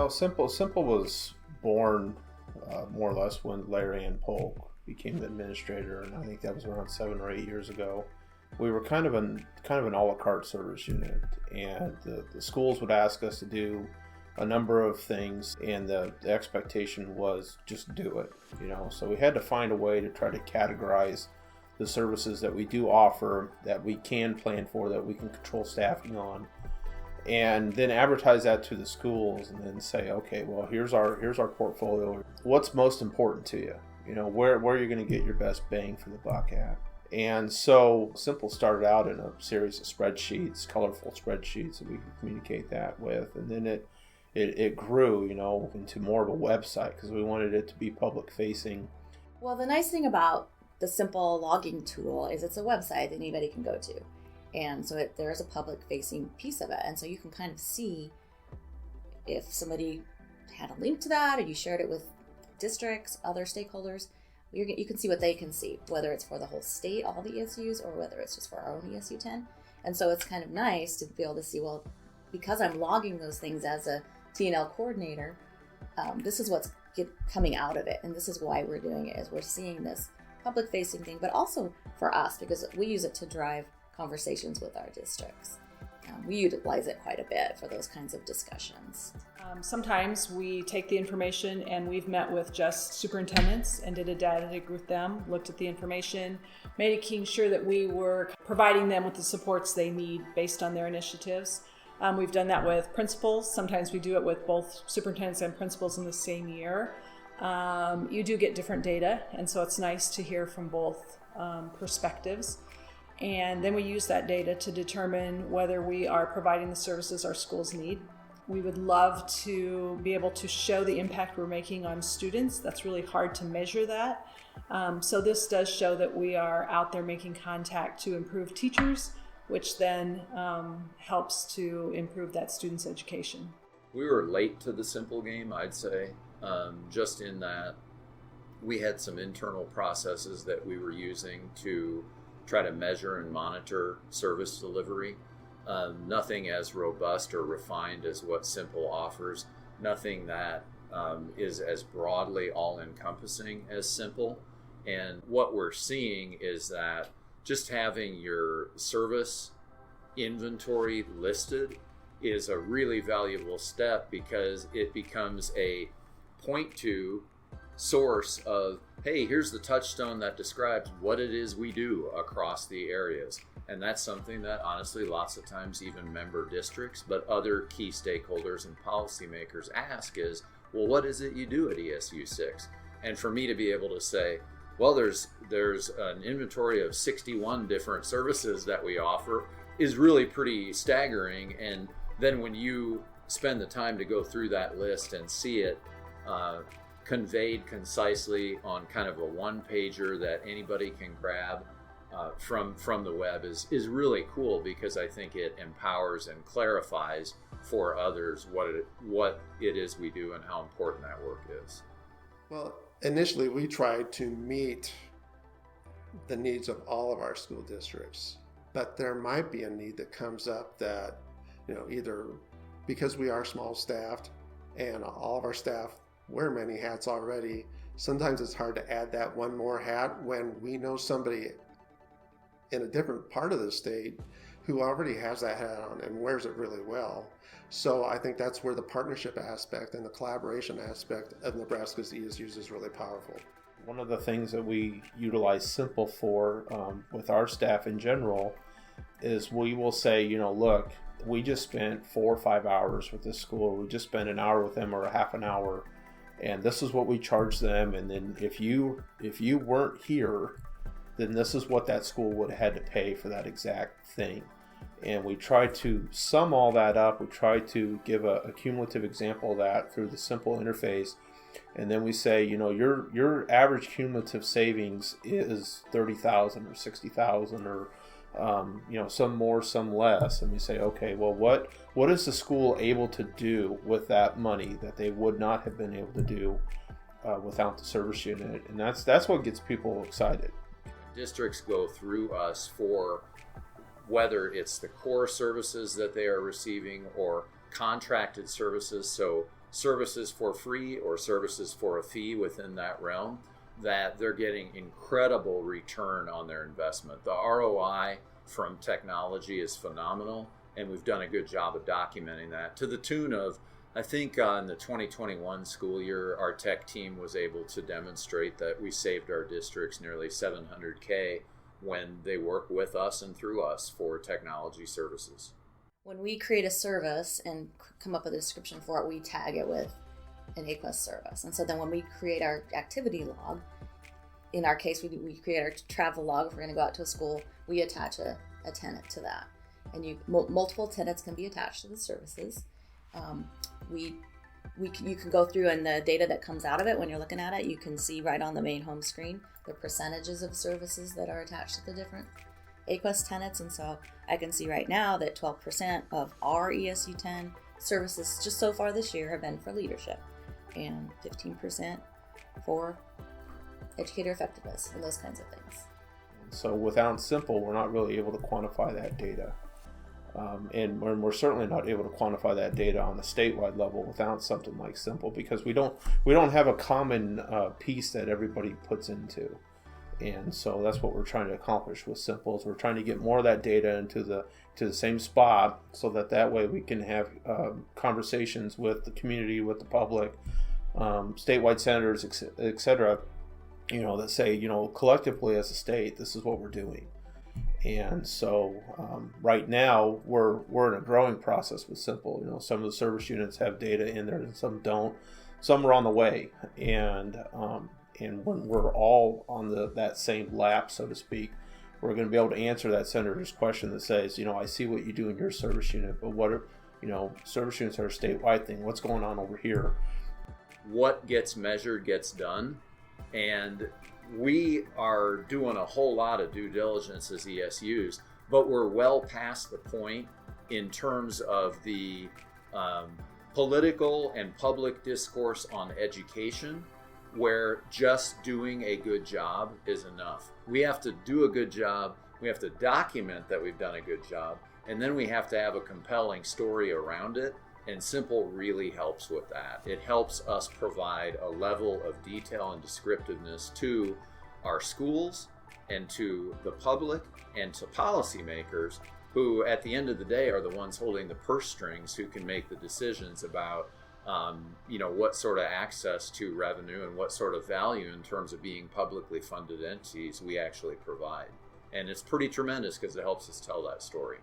Simple was born more or less when Larry and Polk became the administrator, and I think that was around 7 or 8 years ago. We were kind of an a la carte service unit, and the schools would ask us to do a number of things, and the expectation was just do it, So we had to find a way to try to categorize the services that we do offer, that we can plan for, that we can control staffing on, and then advertise that to the schools, and then say, okay, well, here's our portfolio. What's most important to you? Where you're going to get your best bang for the buck at. And so Simple started out in a series of spreadsheets, colorful spreadsheets that we could communicate that with, and then it grew, into more of a website because we wanted it to be public facing. Well, the nice thing about the Simple logging tool is it's a website that anybody can go to. And so there is a public facing piece of it. And so you can kind of see if somebody had a link to that, or you shared it with districts, other stakeholders, you can see what they can see, whether it's for the whole state, all the ESUs, or whether it's just for our own ESU 10. And so it's kind of nice to be able to see, well, because I'm logging those things as a T&L coordinator, this is what's coming out of it. And this is why we're doing it, is we're seeing this public facing thing, but also for us, because we use it to drive conversations with our districts. We utilize it quite a bit for those kinds of discussions. Sometimes we take the information, and we've met with just superintendents and did a data dig with them, looked at the information, making sure that we were providing them with the supports they need based on their initiatives. We've done that with principals. Sometimes we do it with both superintendents and principals in the same year. You do get different data, and so it's nice to hear from both perspectives. And then we use that data to determine whether we are providing the services our schools need. We would love to be able to show the impact we're making on students. That's really hard to measure that. So this does show that we are out there making contact to improve teachers, which then helps to improve that student's education. We were late to the Simple game, I'd say, just in that we had some internal processes that we were using to try to measure and monitor service delivery. Nothing as robust or refined as what Simple offers. Nothing that is as broadly all-encompassing as Simple. And what we're seeing is that just having your service inventory listed is a really valuable step, because it becomes a point-to source of, hey, here's the touchstone that describes what it is we do across the areas. And that's something that honestly lots of times even member districts, but other key stakeholders and policymakers ask is, well, what is it you do at ESU 6? And for me to be able to say, well, there's an inventory of 61 different services that we offer is really pretty staggering. And then when you spend the time to go through that list and see it conveyed concisely on kind of a one-pager that anybody can grab from the web is really cool, because I think it empowers and clarifies for others what it is we do and how important that work is. Well, initially we tried to meet the needs of all of our school districts, but there might be a need that comes up that, either because we are small staffed and all of our staff wear many hats already, sometimes it's hard to add that one more hat when we know somebody in a different part of the state who already has that hat on and wears it really well. So I think that's where the partnership aspect and the collaboration aspect of Nebraska's ESUs is really powerful. One of the things that we utilize Simple for with our staff in general is we will say, look, we just spent 4 or 5 hours with this school. We just spent an hour with them, or a half an hour, and this is what we charge them. And then if you weren't here, then this is what that school would have had to pay for that exact thing. And we try to sum all that up. We try to give a cumulative example of that through the Simple interface. And then we say, your average cumulative savings is 30,000 or 60,000 or some more, some less. And we say, okay, well, what is the school able to do with that money that they would not have been able to do without the service unit? And that's what gets people excited. Districts go through us for whether it's the core services that they are receiving or contracted services. So services for free or services for a fee within that realm, that they're getting incredible return on their investment. The ROI from technology is phenomenal, and we've done a good job of documenting that to the tune of, I think in the 2021 school year, our tech team was able to demonstrate that we saved our districts nearly $700K when they work with us and through us for technology services. When we create a service and come up with a description for it, we tag it with an AQuest service. And so then when we create our activity log, in our case, we create our travel log. If we're going to go out to a school, we attach a tenant to that. And multiple tenants can be attached to the services. You can go through, and the data that comes out of it, when you're looking at it, you can see right on the main home screen the percentages of services that are attached to the different AQuest tenants. And so I can see right now that 12% of our ESU 10 services just so far this year have been for leadership, and 15% for educator effectiveness and those kinds of things. So without SIMPL, we're not really able to quantify that data. And we're certainly not able to quantify that data on a statewide level without something like SIMPL, because we don't have a common piece that everybody puts into. And so that's what we're trying to accomplish with SIMPL, is we're trying to get more of that data into the same spot, so that way we can have conversations with the community, with the public, statewide senators, etc. That say, collectively as a state, this is what we're doing. And so right now we're in a growing process with SIMPL. Some of the service units have data in there and some don't. Some are on the way, and when we're all on that same lap, so to speak, we're going to be able to answer that senator's question that says, I see what you do in your service unit, but what are, service units are a statewide thing. What's going on over here? What gets measured gets done, and we are doing a whole lot of due diligence as ESUs, but we're well past the point in terms of the political and public discourse on education, where just doing a good job is enough. We have to do a good job, we have to document that we've done a good job, and then we have to have a compelling story around it, and SIMPL really helps with that. It helps us provide a level of detail and descriptiveness to our schools and to the public and to policymakers, who at the end of the day are the ones holding the purse strings, who can make the decisions about what sort of access to revenue and what sort of value in terms of being publicly funded entities we actually provide. And it's pretty tremendous because it helps us tell that story.